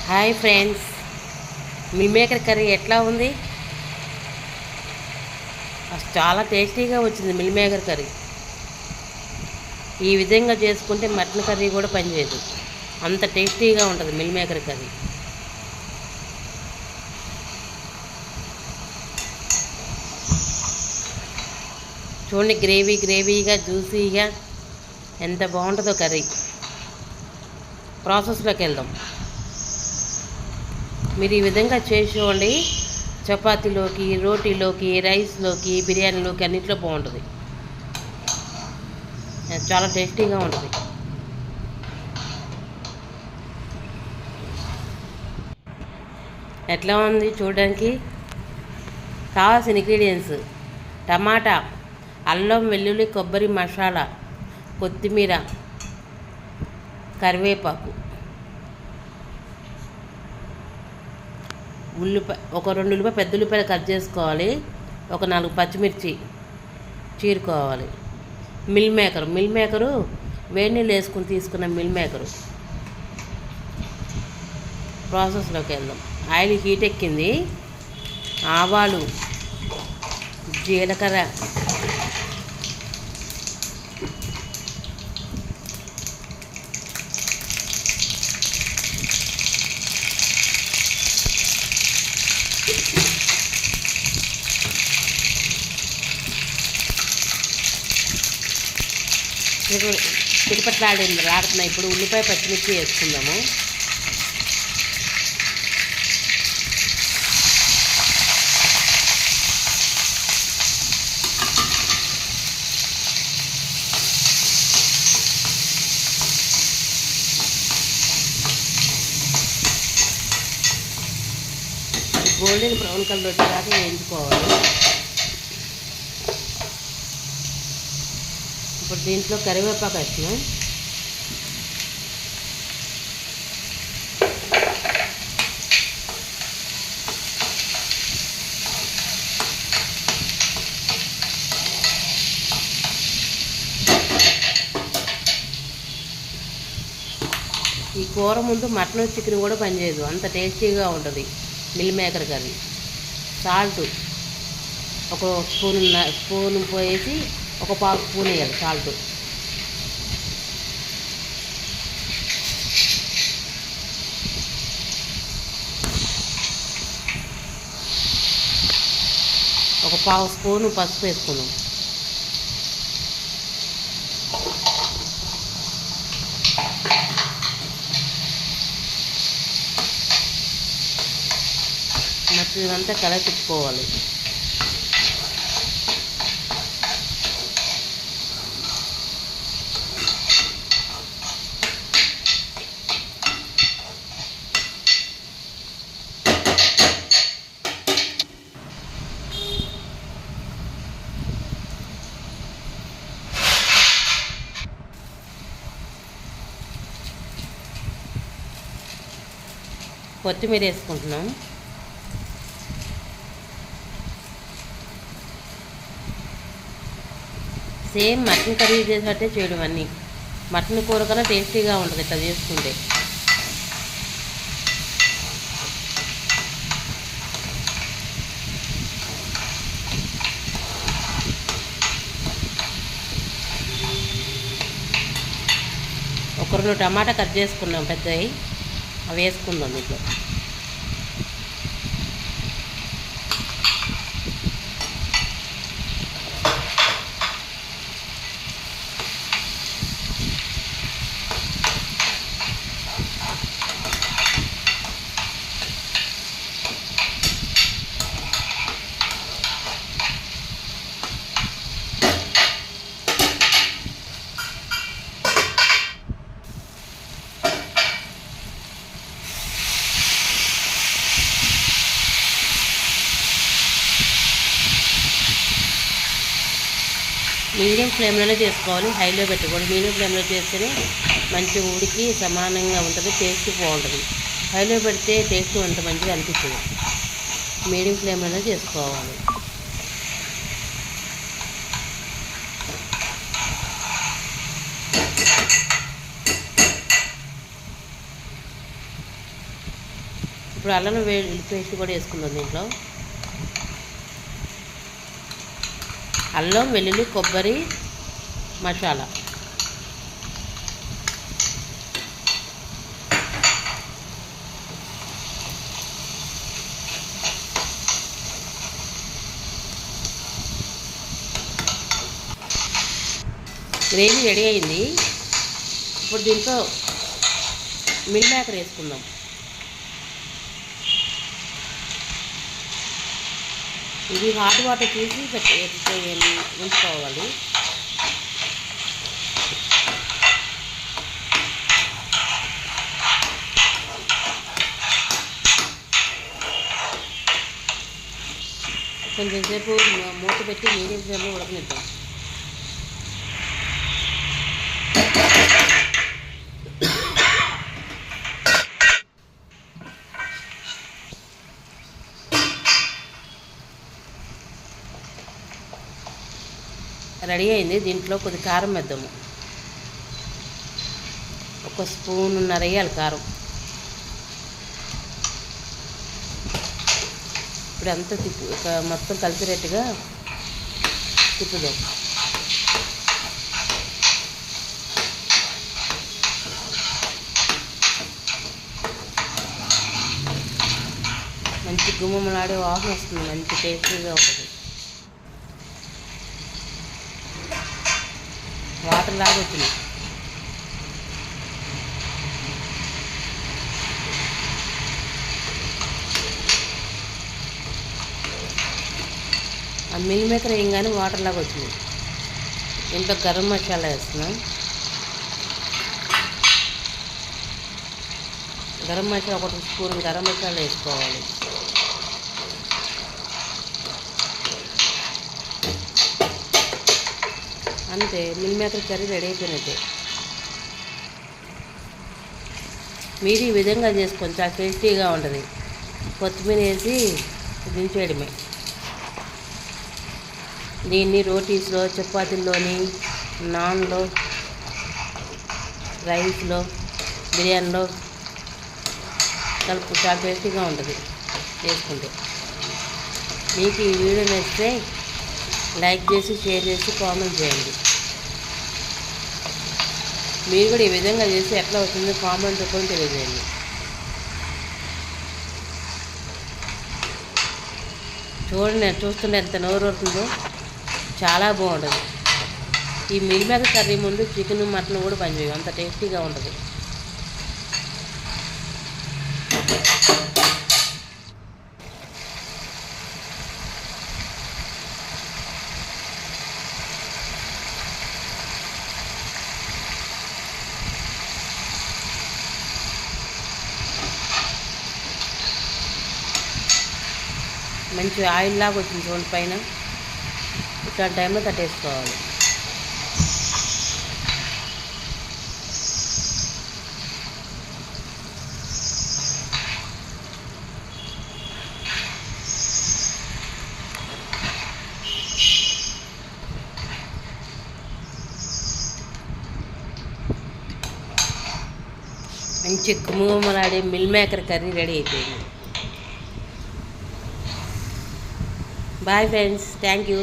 Hi friends, meal maker curry ఎట్లా ఉంది? చాలా టేస్టీగా వచ్చింది మిల్ మేకర్ కర్రీ. ఈ విధంగా చేసుకుంటే మటన్ కర్రీ కూడా పనిచేయదు, అంత టేస్టీగా ఉంటుంది మిల్ మేకర్ కర్రీ. చూడండి, గ్రేవీగా జ్యూసీగా ఎంత బాగుంటుందో కర్రీ. ప్రాసెస్లోకి వెళ్దాం. మీరు ఈ విధంగా చేసి చూడండి, చపాతీలోకి, రోటీలోకి, రైస్లోకి, బిర్యానీలోకి అన్నింటిలో బాగుంటుంది. చాలా టేస్టీగా ఉంటుంది. ఎట్లా ఉంది చూడడానికి? కావాల్సిన ఇంగ్రీడియంట్స్: టమాటా, అల్లం వెల్లుల్లి కొబ్బరి మసాలా, కొత్తిమీర, కరివేపాకు, ఒక 2 ఉల్లిపాయ, పెద్ద ఉల్లిపాయలు కట్ చేసుకోవాలి. ఒక 4 పచ్చిమిర్చి చీరుకోవాలి. మిల్ మేకరు వేడి నీళ్ళు వేసుకుని తీసుకున్న మిల్ మేకరు. ప్రాసెస్లోకి వెళ్దాం. ఆయిల్ హీట్ ఎక్కింది. ఆవాలు, జీలకర్ర, రాడుతున్నాయి. ఇప్పుడు ఉల్లిపాయ పచ్చిమిర్చి వేసుకుందాము. గోల్డెన్ బ్రౌన్ కలర్ వచ్చేదాకా వేయించుకోవాలి. ఇప్పుడు దీంట్లో కరివేపాకు వేస్తున్నాం. ఈ కూర ముందు మటన్ చికెన్ కూడా పనిచేయదు, అంత టేస్టీగా ఉంటుంది మిల్ మేకర్ కర్రీ. సాల్ట్ ఒక స్పూన్ పోసి ఒక 1/2 స్పూన్ వేయాలి సాల్ట్. ఒక 1/2 స్పూను పసుపు వేసుకున్నాం. మొత్తం ఇదంతా తిప్పుకోవాలి. కొత్తిమీర వేసుకుంటున్నాం. సేమ్ మటన్ కర్రీ చేసినట్టే చేయడం అన్నీ. మటన్ కూర కన్నా టేస్టీగా ఉంటుంది ఇట్లా చేసుకుంటే. ఒక 2 టమాటా కట్ చేసుకున్నాం పెద్దవి, అవి వేసుకుందాం దీంట్లో. మీడియం ఫ్లేమ్లోనే చేసుకోవాలి, హైలో పెట్టకూడదు. మీడియం ఫ్లేమ్లో చేస్తేనే మంచి ఉడికి సమానంగా ఉంటుంది, టేస్ట్ బాగుంటుంది. హైలో పెడితే టేస్ట్ అంత మంచిగా అనిపించదు. మీడియం ఫ్లేమ్లోనే చేసుకోవాలి. ఇప్పుడు అల్లం పేస్ట్ కూడా వేసుకుందాం దీంట్లో. అల్లం వెల్లుల్లి కొబ్బరి మసాలా. గ్రేవీ రెడీ అయింది. ఇప్పుడు దీంట్లో మిల్ మేకర్ వేసుకుందాం. ఇది హాట్ వాటర్ తీసి ఉంచుకోవాలి. కొంచెం సేపు మూత పెట్టి మీడియం ఫ్లేమ్లో ఉడకనిద్దాం. రెడీ అయింది. దీంట్లో కొద్ది కారం వేద్దాము. 1 స్పూన్నర వేయాలి కారం. ఇప్పుడు అంతా మొత్తం కలిసినట్టుగా తిప్పుదాం. మంచి గుమ్మలాడే వాసన వస్తుంది. మంచి టేస్టీగా ఉంటుంది. వాటర్ లాగా వచ్చింది. ఆ మిల్ మేకర్ వేయంగానే వాటర్ లాగా వచ్చింది. ఇంట్లో గరం మసాలా వేస్తున్నాం. గరం మసాలా 1 స్పూన్ గరం మసాలా వేసుకోవాలి. అంతే, మిల్ మేకర్ కర్రీ రెడీ అయిపోయినట్టే. మీరు ఈ విధంగా చేసుకొని చాలా టేస్టీగా ఉంటుంది. కొత్తిమీర వేసి దించేయడమే. దీన్ని రోటీస్లో, చపాతీల్లోని, నాన్లో, రైస్లో, బిర్యానీలో కలుపు చాలా టేస్టీగా ఉంటుంది చేసుకుంటే. మీకు ఈ వీడియో నచ్చితే లైక్ చేసి, షేర్ చేసి, కామెంట్ చేయండి. మీరు కూడా ఈ విధంగా చేసి ఎట్లా వస్తుందో కామెంట్ రూపంలో తెలియజేయండి. చూడండి, చూస్తుంటే ఎంత నోరు అవుతుందో. చాలా బాగుంటుంది. ఈ మిల్ మేకర్ కర్రీ ముందు చికెన్ మటన్ కూడా పనిచేయవు, అంత టేస్టీగా ఉంటుంది. మంచి ఆయిల్ లాగా వచ్చింది చూడండి పైన. ఇట్లాంటి టైంలో కట్టేసుకోవాలి. మంచి గుమగుమలాడే మిల్ మేకర్ కర్రీ రెడీ అయిపోయింది. Bye friends, thank you.